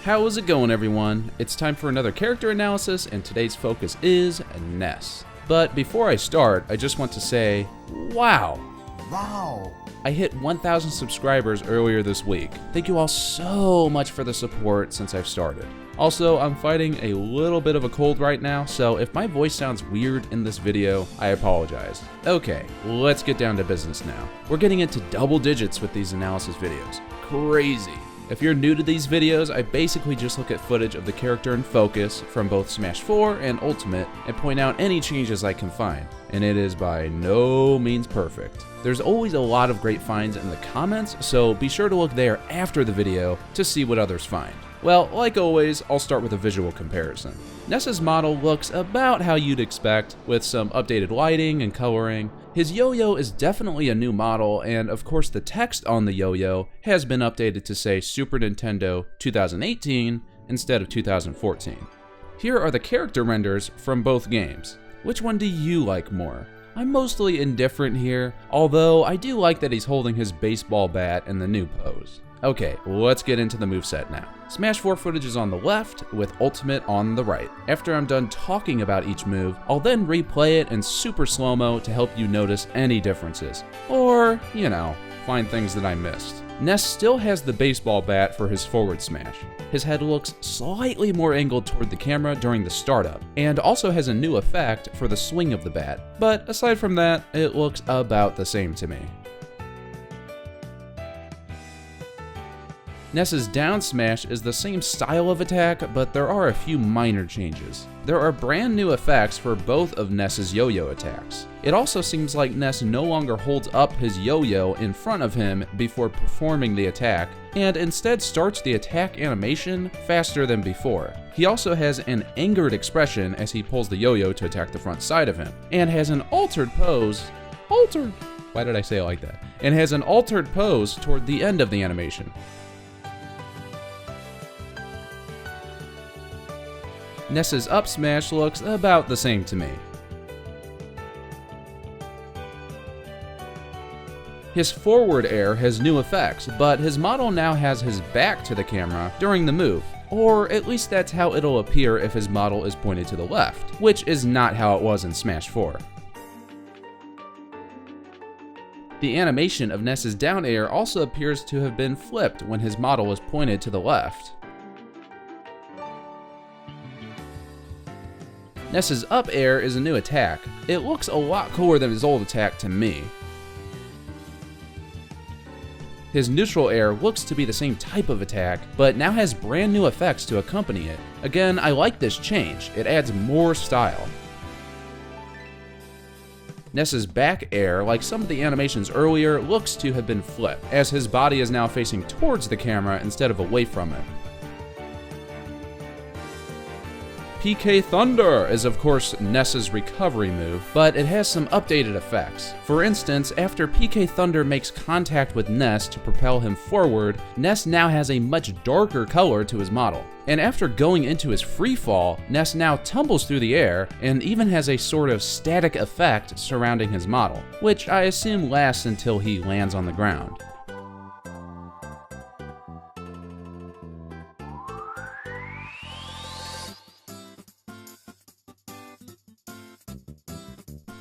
How's it going, everyone? It's time for another character analysis, and today's focus is Ness. But before I start, I just want to say, wow! I hit 1,000 subscribers earlier this week. Thank you all so much for the support since I've started. Also, I'm fighting a little bit of a cold right now, so if my voice sounds weird in this video, I apologize. Okay, let's get down to business now. We're getting into double digits with these analysis videos. Crazy. If you're new to these videos, I basically just look at footage of the character in focus from both Smash 4 and Ultimate and point out any changes I can find, and it is by no means perfect. There's always a lot of great finds in the comments, so be sure to look there after the video to see what others find. Well, like always, I'll start with a visual comparison. Ness's model looks about how you'd expect, with some updated lighting and coloring. His yo-yo is definitely a new model, and of course the text on the yo-yo has been updated to say Super Nintendo 2018 instead of 2014. Here are the character renders from both games. Which one do you like more? I'm mostly indifferent here, although I do like that he's holding his baseball bat in the new pose. Okay, let's get into the moveset now. Smash 4 footage is on the left, with Ultimate on the right. After I'm done talking about each move, I'll then replay it in super slow-mo to help you notice any differences. Or, you know, find things that I missed. Ness still has the baseball bat for his forward smash. His head looks slightly more angled toward the camera during the startup, and also has a new effect for the swing of the bat. But aside from that, it looks about the same to me. Ness's down smash is the same style of attack, but there are a few minor changes. There are brand new effects for both of Ness's yo-yo attacks. It also seems like Ness no longer holds up his yo-yo in front of him before performing the attack, and instead starts the attack animation faster than before. He also has an angered expression as he pulls the yo-yo to attack the front side of him, and has an altered pose. Why did I say it like that? And has an altered pose toward the end of the animation. Ness's up smash looks about the same to me. His forward air has new effects, but his model now has his back to the camera during the move, or at least that's how it'll appear if his model is pointed to the left, which is not how it was in Smash 4. The animation of Ness's down air also appears to have been flipped when his model is pointed to the left. Ness's up air is a new attack. It looks a lot cooler than his old attack to me. His neutral air looks to be the same type of attack, but now has brand new effects to accompany it. Again, I like this change. It adds more style. Ness's back air, like some of the animations earlier, looks to have been flipped, as his body is now facing towards the camera instead of away from it. PK Thunder is of course Ness's recovery move, but it has some updated effects. For instance, after PK Thunder makes contact with Ness to propel him forward, Ness now has a much darker color to his model. And after going into his free fall, Ness now tumbles through the air and even has a sort of static effect surrounding his model, which I assume lasts until he lands on the ground.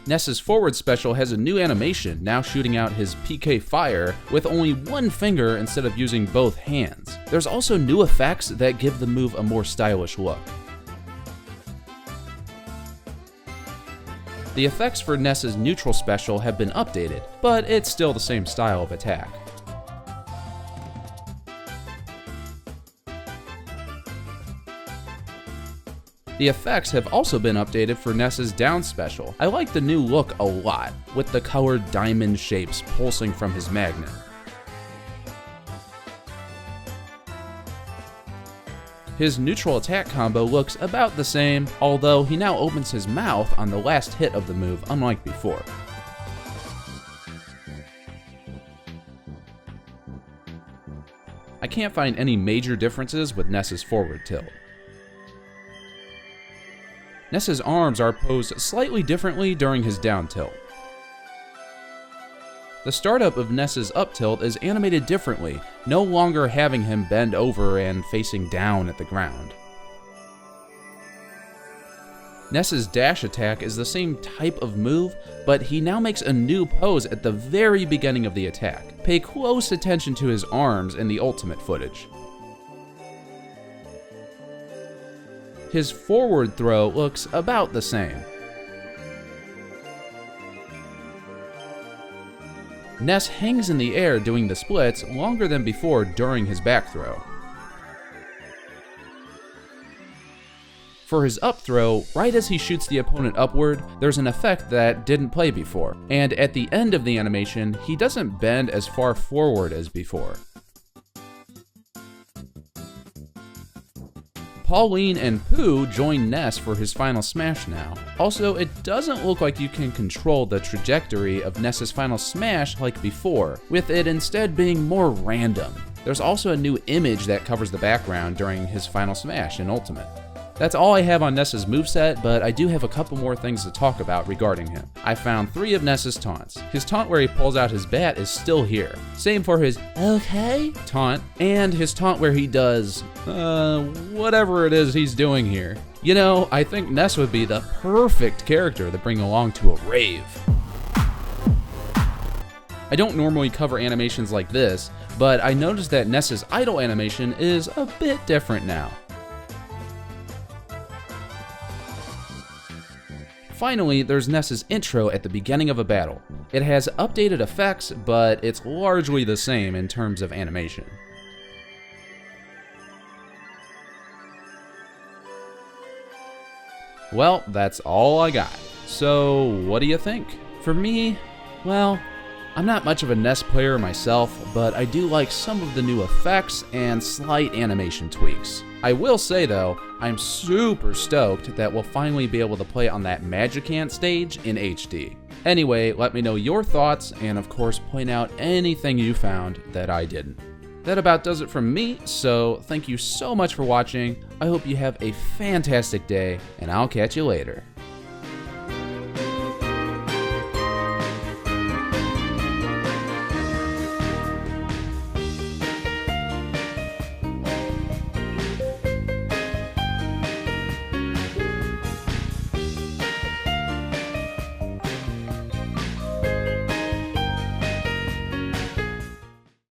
Ness's forward special has a new animation, now shooting out his PK Fire with only one finger instead of using both hands. There's also new effects that give the move a more stylish look. The effects for Ness's neutral special have been updated, but it's still the same style of attack. The effects have also been updated for Ness's down special. I like the new look a lot, with the colored diamond shapes pulsing from his magnet. His neutral attack combo looks about the same, although he now opens his mouth on the last hit of the move, unlike before. I can't find any major differences with Ness's forward tilt. Ness's arms are posed slightly differently during his down tilt. The startup of Ness's up tilt is animated differently, no longer having him bend over and facing down at the ground. Ness's dash attack is the same type of move, but he now makes a new pose at the very beginning of the attack. Pay close attention to his arms in the ultimate footage. His forward throw looks about the same. Ness hangs in the air doing the splits longer than before during his back throw. For his up throw, right as he shoots the opponent upward, there's an effect that didn't play before, and at the end of the animation, he doesn't bend as far forward as before. Pauline and Pooh join Ness for his final smash now. Also, it doesn't look like you can control the trajectory of Ness's final smash like before, with it instead being more random. There's also a new image that covers the background during his final smash in Ultimate. That's all I have on Ness's moveset, but I do have a couple more things to talk about regarding him. I found 3 of Ness's taunts. His taunt where he pulls out his bat is still here. Same for his okay taunt, and his taunt where he does, whatever it is he's doing here. You know, I think Ness would be the perfect character to bring along to a rave. I don't normally cover animations like this, but I noticed that Ness's idle animation is a bit different now. Finally, there's Ness's intro at the beginning of a battle. It has updated effects, but it's largely the same in terms of animation. Well, that's all I got. So, what do you think? For me, well, I'm not much of a Ness player myself, but I do like some of the new effects and slight animation tweaks. I will say though, I'm super stoked that we'll finally be able to play on that Magicant stage in HD. Anyway, let me know your thoughts and of course point out anything you found that I didn't. That about does it from me, so thank you so much for watching. I hope you have a fantastic day, and I'll catch you later.